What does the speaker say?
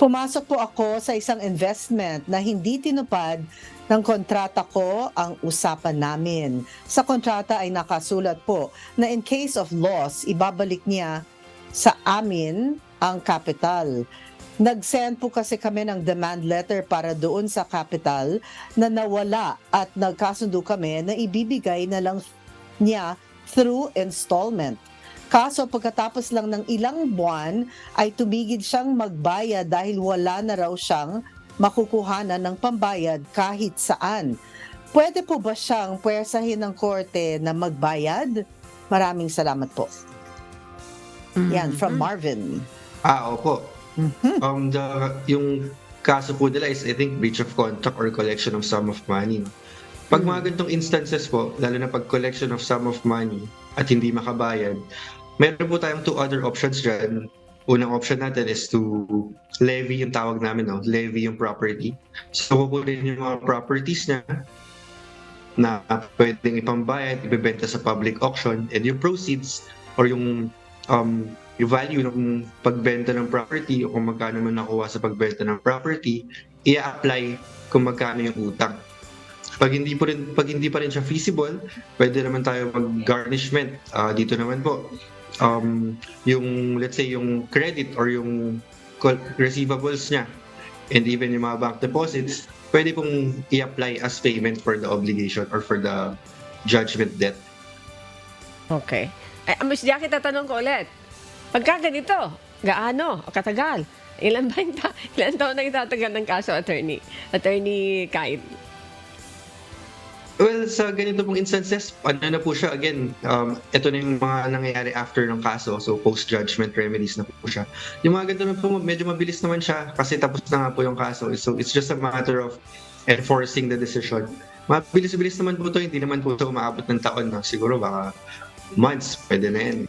Pumasok po ako sa isang investment na hindi tinupad ng kontrata ko ang usapan namin. Sa kontrata ay nakasulat po na in case of loss, ibabalik niya sa amin ang capital. Nag-send po kasi kami ng demand letter para doon sa capital na nawala at nagkasundo kami na ibibigay na lang niya through installment. Kaso pagkatapos lang ng ilang buwan ay tumigil siyang magbayad dahil wala na raw siyang makukuhanan ng pambayad kahit saan. Pwede po ba siyang puwersahin ng korte na magbayad? Maraming salamat po. Yan, from Marvin. Opo. Mhm. Yung kaso po nila is I think breach of contract or collection of sum of money. Pag mga ganitong instances po, lalo na pag collection of sum of money at hindi makabayad, meron po tayong two other options dyan. Unang option natin is to levy yung tawag namin, no? Levy yung property. So, kukunin yung mga properties niya na pwedeng ipambayad, ibebenta sa public auction, and yung proceeds or yung value ng pagbenta ng property o kung magkano man nakuha sa pagbenta ng property, i-apply kung magkano yung utang. Pag hindi pa rin siya feasible, pwede naman tayo mag-garnishment. Dito naman po, yung let's say yung credit or yung receivables niya and even yung mga bank deposits, pwede pong i-apply as payment for the obligation or for the judgment debt. Okay. Miss Jackie, tatanong ko ulit. Pagka ganito, gaano o katagal? Ilan taon na itatagal ng kaso, Attorney Kyle? Well, sa ganito pong instances, ano na po siya, again, ito na yung mga nangyayari after ng kaso, so post-judgment remedies na po siya. Yung mga ganito na po, medyo mabilis naman siya kasi tapos na nga po yung kaso. So it's just a matter of enforcing the decision. Mabilis-bilis naman po ito, hindi naman po ito umaabot ng taon. No? Siguro baka months, pwede na yan.